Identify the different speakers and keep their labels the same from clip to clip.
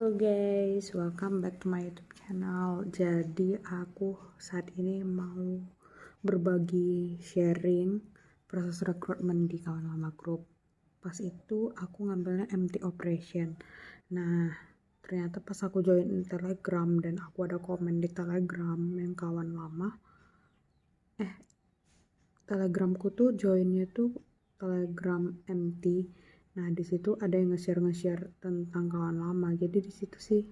Speaker 1: Halo guys, welcome back to my YouTube channel. Jadi aku saat ini mau berbagi sharing proses rekrutmen di kawan lama grup. Pas itu aku ngambilnya MT operation. Nah, ternyata pas aku join Telegram dan aku ada komen di Telegram yang kawan lama. Telegramku tuh joinnya tuh Telegram MT. Nah, di situ ada yang nge-share tentang kawan lama. Jadi di situ sih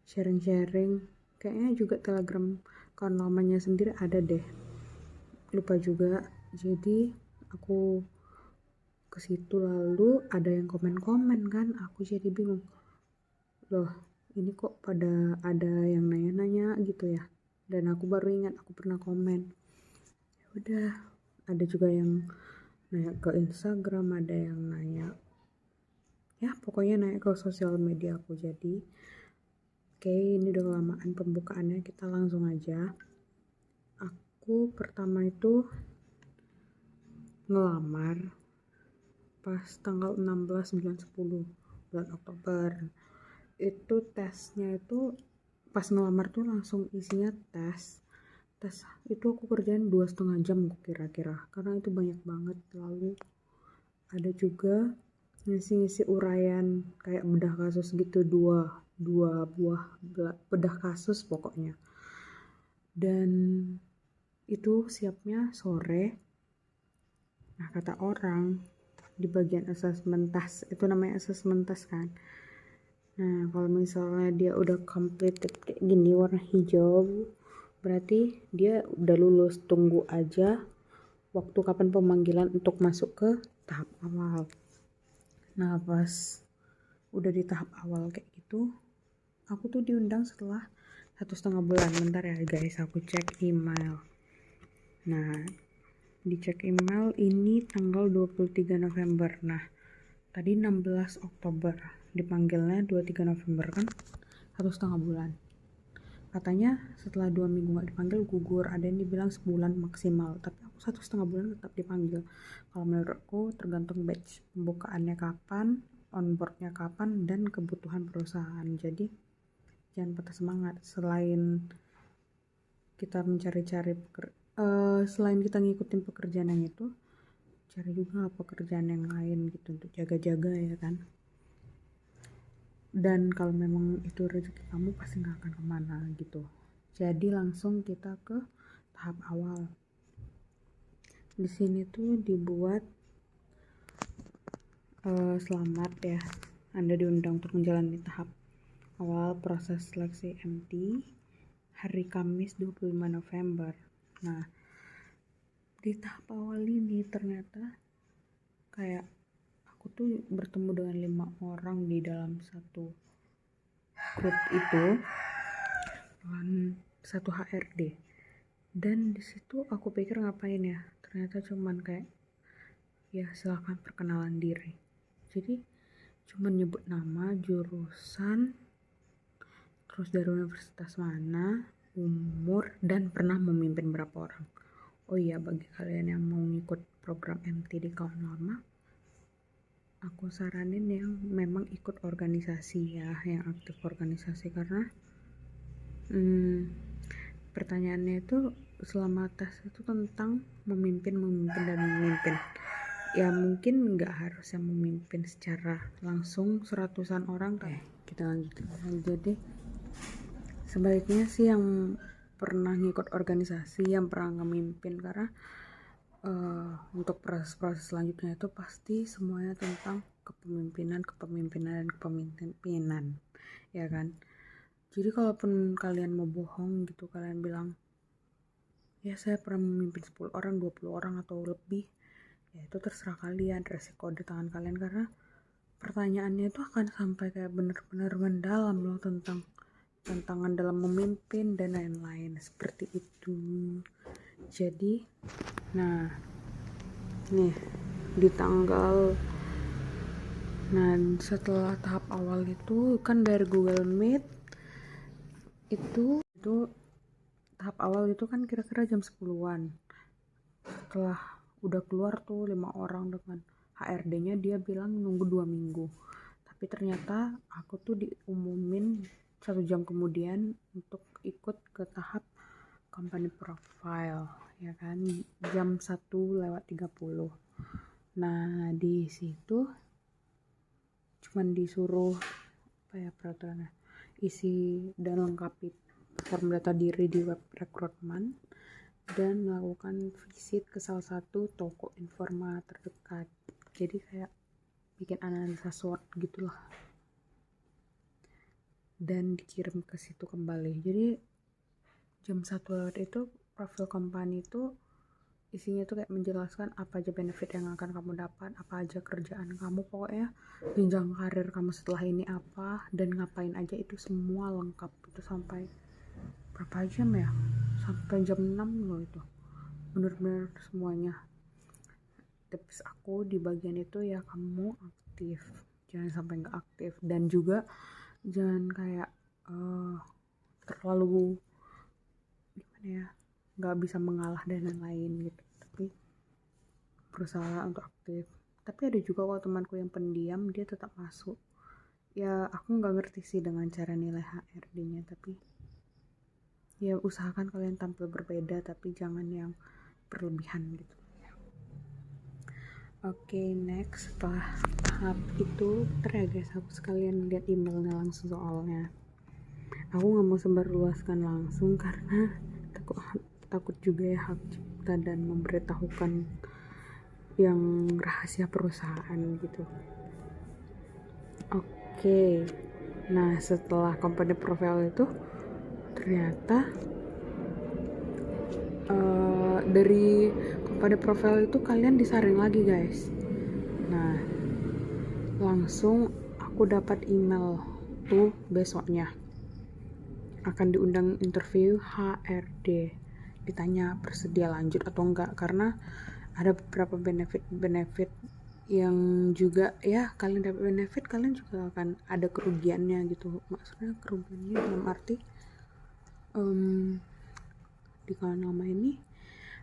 Speaker 1: sharing-sharing. Kayaknya juga Telegram kawan lamanya sendiri ada deh. Lupa juga. Jadi aku ke situ lalu ada yang komen-komen kan. Aku jadi bingung. Loh, ini kok pada ada yang nanya-nanya gitu ya. Dan aku baru ingat aku pernah komen. Ya udah, ada juga yang nanya ke Instagram, ada yang nanya ya pokoknya nanya ke sosial media aku. Jadi oke, ini udah kelamaan pembukaannya, kita langsung aja. Aku pertama itu ngelamar pas tanggal 16 bulan 10 bulan Oktober. Itu tesnya itu pas ngelamar tuh langsung isinya tes itu aku kerjain 2,5 jam kira-kira karena itu banyak banget. Lalu ada juga ngisi uraian kayak bedah kasus gitu, dua buah bedah kasus pokoknya. Dan itu siapnya sore. Nah, kata orang di bagian assessment task, itu namanya assessment task kan. Nah, kalau misalnya dia udah completed kayak gini warna hijau, berarti dia udah lulus. Tunggu aja waktu kapan pemanggilan untuk masuk ke tahap awal. Nah, pas udah di tahap awal kayak gitu, aku tuh diundang setelah 1,5 bulan. Bentar ya guys, aku cek email. Nah, dicek email ini tanggal 23 November. Nah, tadi 16 Oktober, dipanggilnya 23 November kan, 1,5 bulan. Katanya setelah 2 minggu gak dipanggil gugur, ada yang dibilang sebulan maksimal, tapi aku 1,5 bulan tetap dipanggil. Kalau menurutku tergantung batch pembukaannya kapan, onboardnya kapan, dan kebutuhan perusahaan. Jadi jangan patah semangat. Selain kita mencari-cari selain kita ngikutin pekerjaan yang itu, cari juga pekerjaan yang lain gitu untuk jaga-jaga ya kan. Dan kalau memang itu rezeki kamu pasti nggak akan kemana gitu. Jadi langsung kita ke tahap awal. Di sini tuh dibuat selamat ya, Anda diundang untuk menjalani tahap awal proses seleksi MT hari Kamis 25 November. Nah, di tahap awal ini ternyata kayak aku tuh bertemu dengan 5 orang di dalam satu grup itu dengan satu HRD. Dan di situ aku pikir ngapain ya, ternyata cuman kayak ya silakan perkenalan diri. Jadi cuman nyebut nama, jurusan, terus dari universitas mana, umur, dan pernah memimpin berapa orang. Oh iya, bagi kalian yang mau ngikut program MT di kawan lama, aku saranin yang memang ikut organisasi ya, yang aktif organisasi. Karena pertanyaannya itu selama tes itu tentang memimpin dan memimpin. Ya mungkin nggak harus yang memimpin secara langsung 100-an orang kan. Kita lanjutin. Jadi sebaiknya sih yang pernah ngikut organisasi, yang pernah ngemimpin, karena untuk proses-proses selanjutnya itu pasti semuanya tentang kepemimpinan dan kepemimpinan ya kan. Jadi kalaupun kalian mau bohong gitu, kalian bilang ya saya pernah memimpin 10 orang, 20 orang atau lebih, ya itu terserah kalian, resiko di tangan kalian. Karena pertanyaannya itu akan sampai kayak bener-bener mendalam loh, tentang tantangan dalam memimpin dan lain-lain seperti itu. Jadi nah nih di tanggal, nah setelah tahap awal itu kan dari Google Meet itu tahap awal itu kan kira-kira jam 10-an. Setelah udah keluar tuh 5 orang dengan HRD-nya, dia bilang nunggu 2 minggu. Tapi ternyata aku tuh diumumin 1 jam kemudian untuk ikut ke tahap company profile, ya kan, jam 1:30. Nah di situ cuman disuruh peraturannya, isi dan lengkapi form data diri di web rekrutmen dan melakukan visit ke salah satu toko informa terdekat. Jadi kayak bikin analisa SWOT gitulah, dan dikirim ke situ kembali. Jadi jam 1 lewat itu profil company itu isinya tuh kayak menjelaskan apa aja benefit yang akan kamu dapat, apa aja kerjaan kamu, pokoknya jenjang karir kamu setelah ini apa dan ngapain aja, itu semua lengkap. Itu sampai berapa jam ya, sampai jam 6 loh, itu bener-bener semuanya. Tips aku di bagian itu ya, kamu aktif, jangan sampai nggak aktif, dan juga jangan kayak terlalu gimana ya, nggak bisa mengalah dan lain-lain gitu, tapi berusaha untuk aktif. Tapi ada juga kok temanku yang pendiam, dia tetap masuk. Ya aku nggak ngerti sih dengan cara nilai HRD-nya, tapi ya usahakan kalian tampil berbeda, tapi jangan yang berlebihan gitu. Oke, next, setelah tahap itu ya guys, aku sekalian lihat emailnya langsung, soalnya aku nggak mau sebarluaskan langsung karena takut juga ya hak cipta dan memberitahukan yang rahasia perusahaan gitu. Oke, nah setelah company profile itu ternyata dari company profile itu kalian disaring lagi guys. Nah langsung aku dapat email tuh besoknya akan diundang interview HRD, ditanya bersedia lanjut atau enggak, karena ada beberapa benefit yang juga ya, kalian dapat benefit, kalian juga akan ada kerugiannya gitu. Maksudnya kerugiannya dalam arti di kalangan lama ini,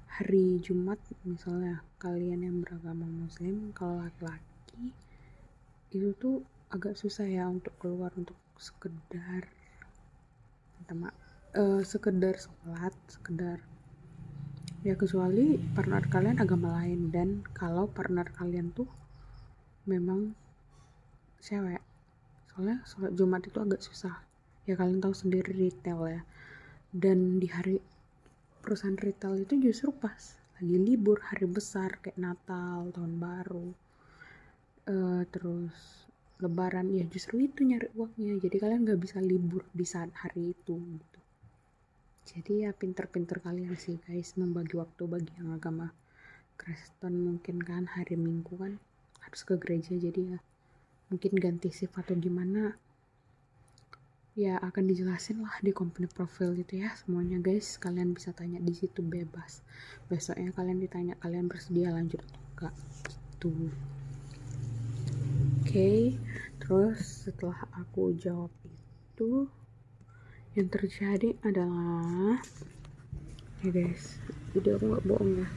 Speaker 1: hari Jumat misalnya kalian yang beragama muslim, kalau laki-laki itu tuh agak susah ya untuk keluar untuk sekedar sholat, sekedar ya, kecuali partner kalian agama lain, dan kalau partner kalian tuh memang cewek. Soalnya sholat Jumat itu agak susah ya, kalian tahu sendiri retail ya, dan di hari perusahaan retail itu justru pas lagi libur, hari besar kayak Natal, Tahun Baru, terus Lebaran, ya justru itu nyari uangnya. Jadi kalian gak bisa libur di saat hari itu gitu. Jadi ya pinter-pinter kalian sih guys membagi waktu. Bagi yang agama Kristen mungkin kan hari Minggu kan harus ke gereja, jadi ya mungkin ganti shift atau gimana ya, akan dijelasin lah di company profile gitu ya semuanya guys. Kalian bisa tanya di situ bebas. Besoknya kalian ditanya kalian bersedia lanjut atau enggak gitu. Oke, terus setelah aku jawab itu, yang terjadi adalah ya guys, jadi aku nggak bohong ya,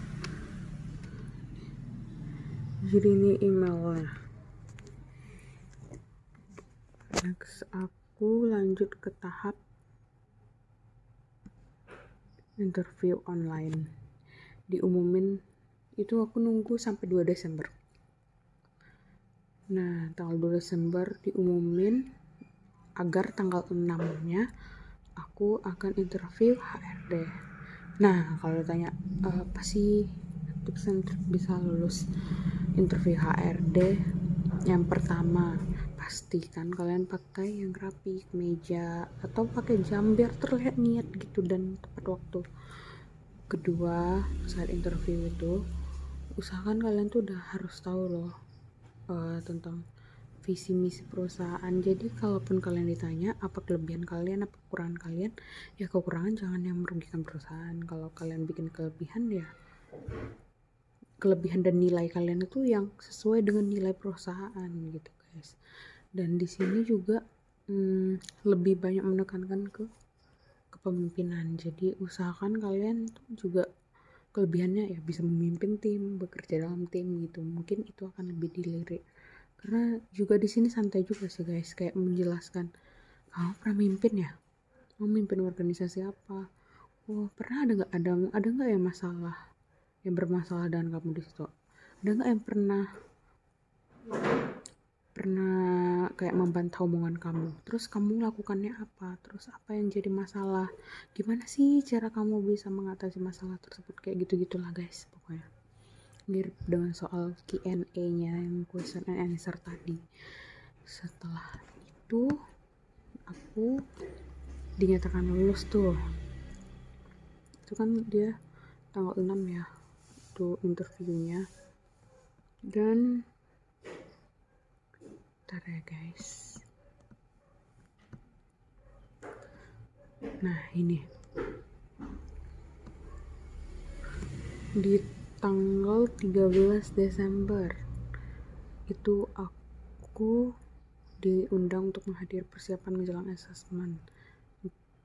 Speaker 1: jadi ini emailnya. Next, aku lanjut ke tahap interview online. Diumumin itu aku nunggu sampai 2 Desember. Nah, tanggal 2 Desember diumumin agar tanggal 6-nya aku akan interview HRD. Nah, kalau ditanya apa sih tips untuk bisa lulus interview HRD? Yang pertama, pastikan kalian pakai yang rapi, kemeja atau pakai jam biar terlihat niat gitu dan tepat waktu. Kedua, saat interview itu usahakan kalian tuh udah harus tahu loh tentang visi misi perusahaan. Jadi kalaupun kalian ditanya apa kelebihan kalian, apa kekurangan kalian, ya kekurangan jangan yang merugikan perusahaan. Kalau kalian bikin kelebihan, ya kelebihan dan nilai kalian itu yang sesuai dengan nilai perusahaan gitu guys. Dan di sini juga lebih banyak menekankan ke kepemimpinan. Jadi usahakan kalian tuh juga kelebihannya ya bisa memimpin tim, bekerja dalam tim gitu. Mungkin itu akan lebih dilirik Karena juga di sini santai juga sih guys, kayak menjelaskan, kamu pernah mimpin ya, kamu mimpin organisasi apa, oh pernah, ada nggak yang masalah, yang bermasalah dengan kamu di situ, ada nggak yang pernah kayak membantah omongan kamu, terus kamu lakukannya apa, terus apa yang jadi masalah, gimana sih cara kamu bisa mengatasi masalah tersebut, kayak gitu-gitulah guys. Pokoknya mirip dengan soal Q&A nya yang question and answer tadi. Setelah itu aku dinyatakan lulus tuh, itu kan dia tanggal 6 ya tuh interviewnya. Dan bentar ya guys, nah ini di tanggal 13 Desember itu aku diundang untuk menghadiri persiapan menjelang asesmen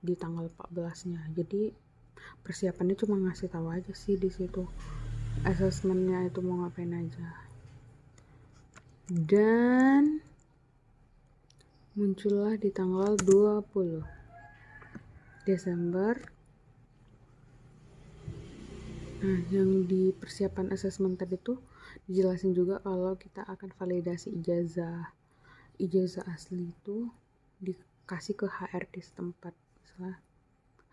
Speaker 1: di tanggal 14-nya. Jadi persiapannya cuma ngasih tahu aja sih di situ asesmennya itu mau ngapain aja. Dan muncullah di tanggal 20 Desember. Nah, yang di persiapan asesmen tadi tuh dijelasin juga kalau kita akan validasi ijazah asli itu dikasih ke HRD setempat, misalnya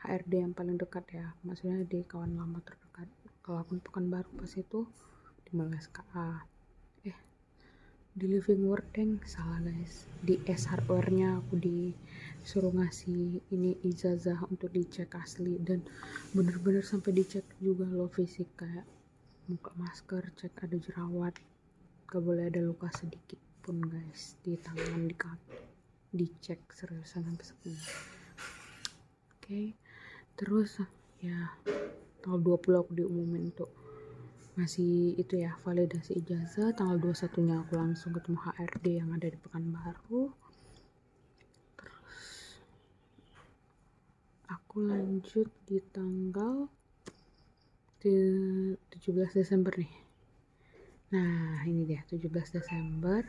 Speaker 1: HRD yang paling dekat ya, maksudnya di kawan lama terdekat. Kalau aku Pekanbaru pas itu di Meles KA, di Living World salah guys, di S Hardware-nya aku disuruh ngasih ini ijazah untuk dicek asli, dan bener-bener sampai dicek juga loh fisik, kayak buka masker, cek ada jerawat, gak boleh ada luka sedikit pun guys di tangan, di kaki, dicek seriusan sampai segini. Oke. Terus ya tanggal 20 aku diumumin untuk masih itu ya validasi ijazah. Tanggal 21 nya aku langsung ketemu HRD yang ada di Pekanbaru. Terus aku lanjut di tanggal 17 Desember nih. Nah ini dia 17 Desember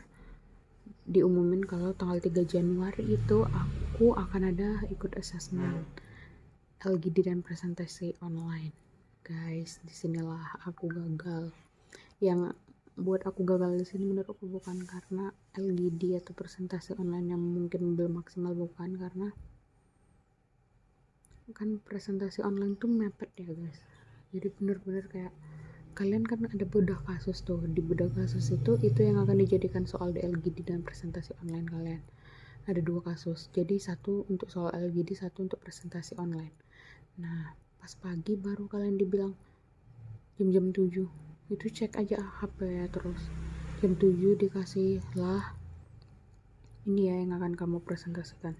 Speaker 1: diumumin kalau tanggal 3 Januari itu aku akan ada ikut assessment LGD dan presentasi online. Guys, disinilah aku gagal. Yang buat aku gagal di sini menurut aku bukan karena LGD atau presentasi online yang mungkin belum maksimal, bukan, karena kan presentasi online tuh mepet ya guys. Jadi bener-bener kayak kalian kan ada bedah kasus tuh, di bedah kasus itu yang akan dijadikan soal di LGD dan presentasi online kalian. Ada 2 kasus, jadi satu untuk soal LGD, satu untuk presentasi online. Nah pas pagi baru kalian dibilang jam 7 itu cek aja HP ya, terus jam 7 dikasih lah ini ya yang akan kamu presentasikan.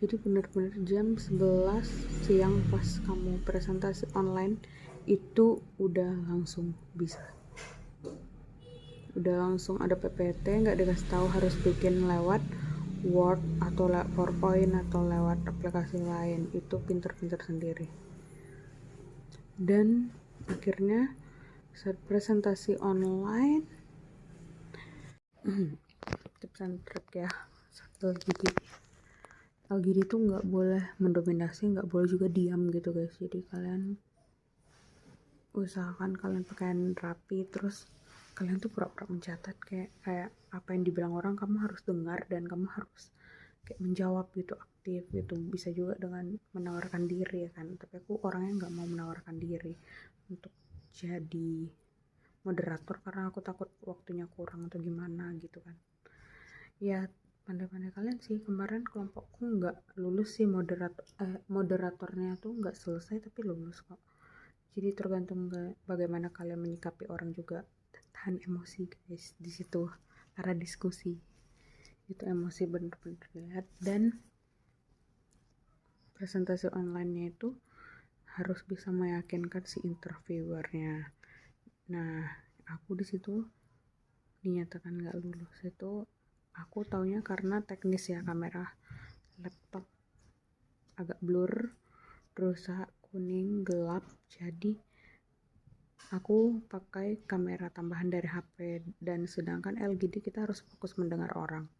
Speaker 1: Jadi bener-bener jam 11 siang pas kamu presentasi online itu udah langsung bisa, udah langsung ada PPT, nggak dikasih tahu harus bikin lewat Word atau lewat PowerPoint atau lewat aplikasi lain. Itu pinter-pinter sendiri. Dan akhirnya saat presentasi online tips and trick ya, LGD itu nggak boleh mendominasi, nggak boleh juga diam gitu guys. Jadi kalian usahakan kalian pakaian rapi, terus kalian tuh pura-pura mencatat, kayak apa yang dibilang orang kamu harus dengar dan kamu harus kayak menjawab gitu, aktif gitu. Bisa juga dengan menawarkan diri ya kan, tapi aku orangnya nggak mau menawarkan diri untuk jadi moderator karena aku takut waktunya kurang atau gimana gitu kan. Ya pandai-pandai kalian sih. Kemarin kelompokku nggak lulus sih, moderatornya tuh nggak selesai tapi lulus kok. Jadi tergantung bagaimana kalian menyikapi orang juga. Tahan emosi guys di situ, karena diskusi itu emosi bener-bener lihat. Dan presentasi online-nya itu harus bisa meyakinkan si interviewernya. Nah aku di situ dinyatakan nggak lulus itu aku taunya karena teknis ya, kamera laptop agak blur, terus kuning gelap, jadi Aku pakai kamera tambahan dari HP, dan sedangkan LGD kita harus fokus mendengar orang.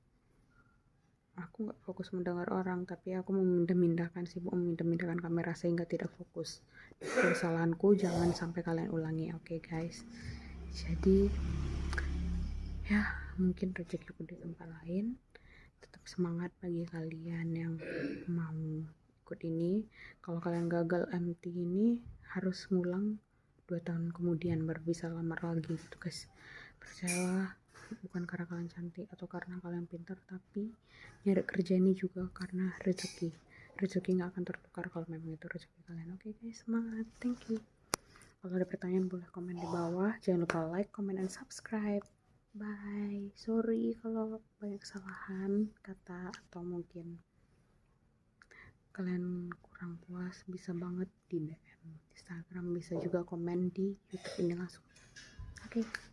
Speaker 1: Aku nggak fokus mendengar orang, tapi aku memindah-mindahkan kamera sehingga tidak fokus. Kesalahanku, jangan sampai kalian ulangi, oke guys. Jadi ya, mungkin rezekiku di tempat lain. Tetap semangat bagi kalian yang mau ikut ini. Kalau kalian gagal MT ini, harus ngulang 2 tahun kemudian baru bisa lamar lagi gitu guys. Percayalah, bukan karena kalian cantik atau karena kalian pintar, tapi nyari kerja ini juga karena rezeki nggak akan tertukar kalau memang itu rezeki kalian. Oke guys, semangat, thank you. Kalau ada pertanyaan boleh komen di bawah, jangan lupa like, comment, and subscribe. Bye. Sorry kalau banyak kesalahan kata atau mungkin kalian kurang puas, bisa banget di DM Instagram, bisa juga komen di YouTube ini langsung. Oke.